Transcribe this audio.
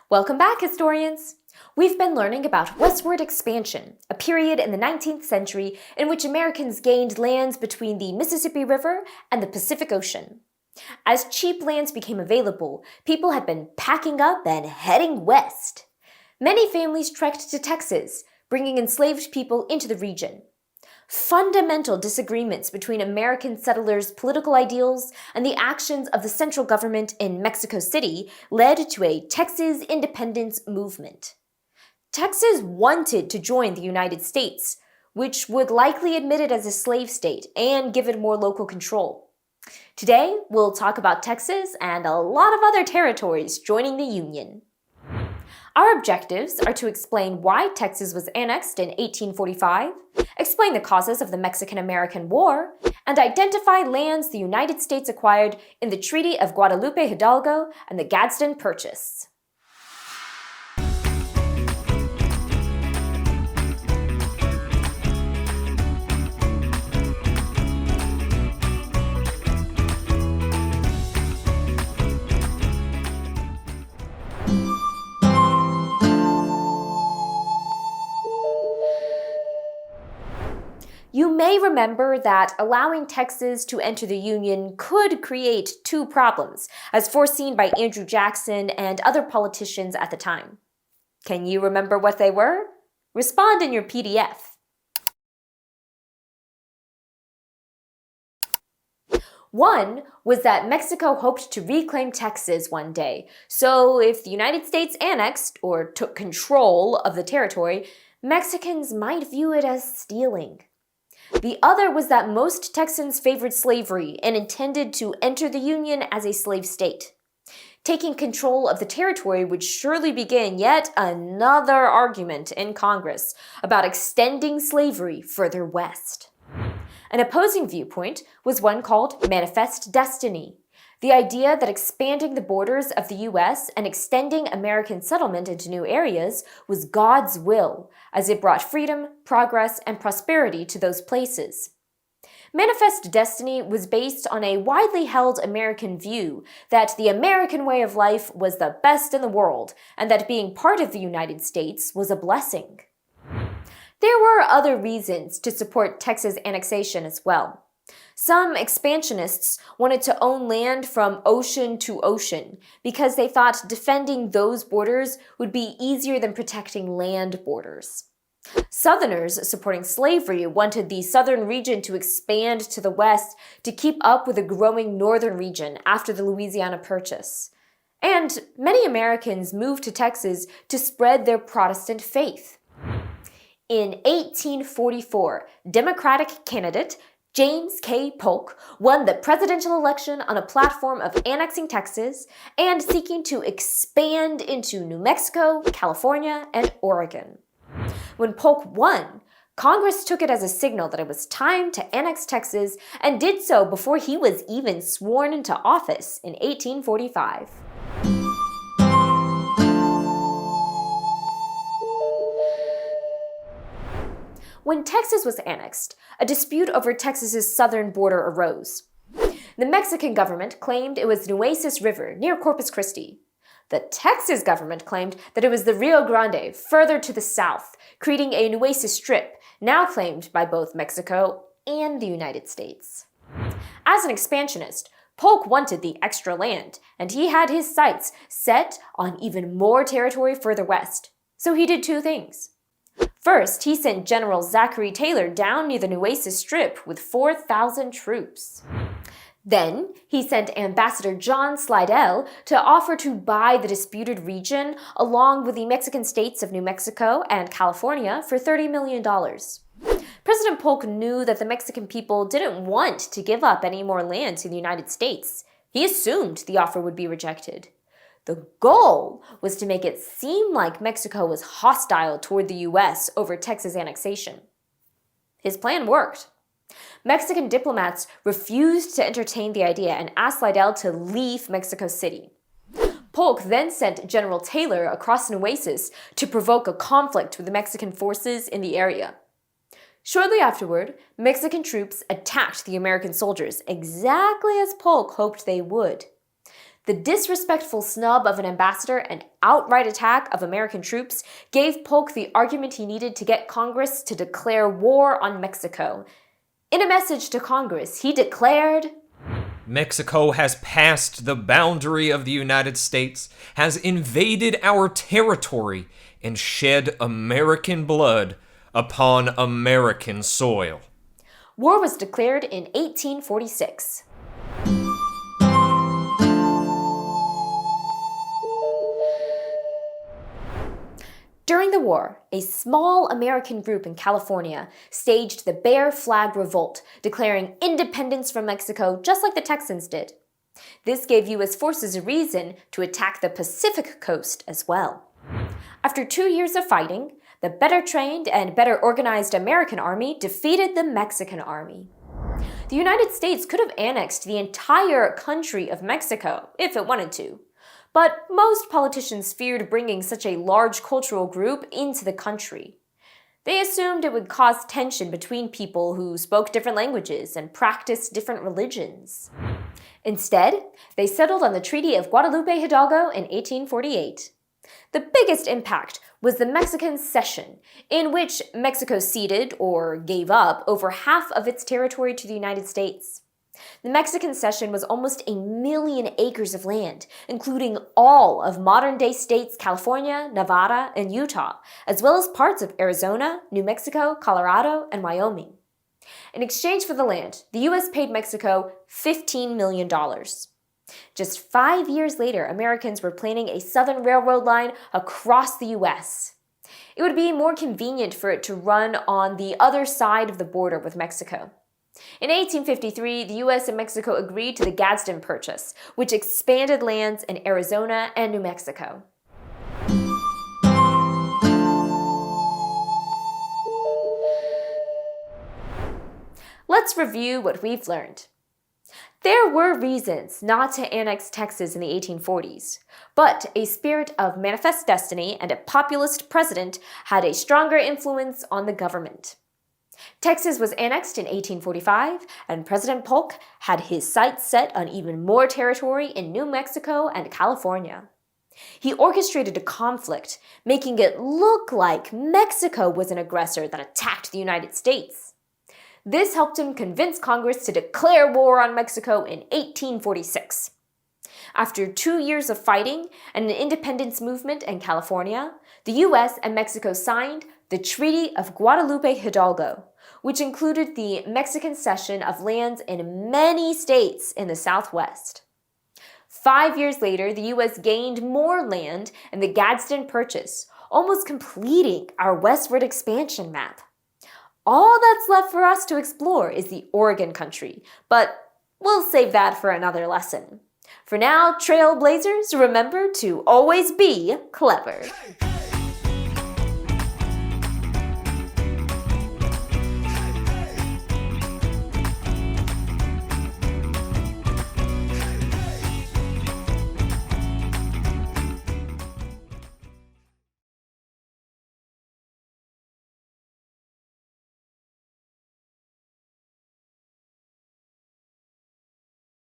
Welcome back, historians! We've been learning about westward expansion, a period in the 19th century in which Americans gained lands between the Mississippi River and the Pacific Ocean. As cheap lands became available, people had been packing up and heading west. Many families trekked to Texas, bringing enslaved people into the region. Fundamental disagreements between American settlers' political ideals and the actions of the central government in Mexico City led to a Texas independence movement. Texas wanted to join the United States, which would likely admit it as a slave state and give it more local control. Today, we'll talk about Texas and a lot of other territories joining the Union. Our objectives are to explain why Texas was annexed in 1845, explain the causes of the Mexican-American War, and identify lands the United States acquired in the Treaty of Guadalupe Hidalgo and the Gadsden Purchase. You may remember that allowing Texas to enter the Union could create two problems, as foreseen by Andrew Jackson and other politicians at the time. Can you remember what they were? Respond in your PDF. One was that Mexico hoped to reclaim Texas one day, so if the United States annexed or took control of the territory, Mexicans might view it as stealing. The other was that most Texans favored slavery and intended to enter the Union as a slave state. Taking control of the territory would surely begin yet another argument in Congress about extending slavery further west. An opposing viewpoint was one called Manifest Destiny, the idea that expanding the borders of the U.S. and extending American settlement into new areas was God's will, as it brought freedom, progress, and prosperity to those places. Manifest Destiny was based on a widely held American view that the American way of life was the best in the world, and that being part of the United States was a blessing. There were other reasons to support Texas annexation as well. Some expansionists wanted to own land from ocean to ocean because they thought defending those borders would be easier than protecting land borders. Southerners supporting slavery wanted the southern region to expand to the west to keep up with the growing northern region after the Louisiana Purchase. And many Americans moved to Texas to spread their Protestant faith. In 1844, Democratic candidate James K. Polk won the presidential election on a platform of annexing Texas and seeking to expand into New Mexico, California, and Oregon. When Polk won, Congress took it as a signal that it was time to annex Texas and did so before he was even sworn into office in 1845. When Texas was annexed, a dispute over Texas's southern border arose. The Mexican government claimed it was Nueces River near Corpus Christi. The Texas government claimed that it was the Rio Grande further to the south, creating a Nueces Strip, now claimed by both Mexico and the United States. As an expansionist, Polk wanted the extra land, and he had his sights set on even more territory further west. So he did two things. First, he sent General Zachary Taylor down near the Nueces Strip with 4,000 troops. Then, he sent Ambassador John Slidell to offer to buy the disputed region along with the Mexican states of New Mexico and California for $30 million. President Polk knew that the Mexican people didn't want to give up any more land to the United States. He assumed the offer would be rejected. The goal was to make it seem like Mexico was hostile toward the U.S. over Texas annexation. His plan worked. Mexican diplomats refused to entertain the idea and asked Slidell to leave Mexico City. Polk then sent General Taylor across Nueces to provoke a conflict with the Mexican forces in the area. Shortly afterward, Mexican troops attacked the American soldiers exactly as Polk hoped they would. The disrespectful snub of an ambassador and outright attack of American troops gave Polk the argument he needed to get Congress to declare war on Mexico. In a message to Congress, he declared, Mexico has passed the boundary of the United States, has invaded our territory, and shed American blood upon American soil. War was declared in 1846. During the war, a small American group in California staged the Bear Flag Revolt, declaring independence from Mexico just like the Texans did. This gave U.S. forces a reason to attack the Pacific coast as well. After 2 years of fighting, the better trained and better organized American army defeated the Mexican army. The United States could have annexed the entire country of Mexico if it wanted to. But most politicians feared bringing such a large cultural group into the country. They assumed it would cause tension between people who spoke different languages and practiced different religions. Instead, they settled on the Treaty of Guadalupe Hidalgo in 1848. The biggest impact was the Mexican Cession, in which Mexico ceded or gave up over half of its territory to the United States. The Mexican Cession was almost 1 million acres of land, including all of modern-day states California, Nevada, and Utah, as well as parts of Arizona, New Mexico, Colorado, and Wyoming. In exchange for the land, the U.S. paid Mexico $15 million. Just 5 years later, Americans were planning a southern railroad line across the U.S. It would be more convenient for it to run on the other side of the border with Mexico. In 1853, the U.S. and Mexico agreed to the Gadsden Purchase, which expanded lands in Arizona and New Mexico. Let's review what we've learned. There were reasons not to annex Texas in the 1840s, but a spirit of manifest destiny and a populist president had a stronger influence on the government. Texas was annexed in 1845, and President Polk had his sights set on even more territory in New Mexico and California. He orchestrated a conflict, making it look like Mexico was an aggressor that attacked the United States. This helped him convince Congress to declare war on Mexico in 1846. After 2 years of fighting and an independence movement in California, the U.S. and Mexico signed the Treaty of Guadalupe Hidalgo, which included the Mexican cession of lands in many states in the Southwest. 5 years later, the U.S. gained more land in the Gadsden Purchase, almost completing our westward expansion map. All that's left for us to explore is the Oregon country, but we'll save that for another lesson. For now, Trailblazers, remember to always be clever.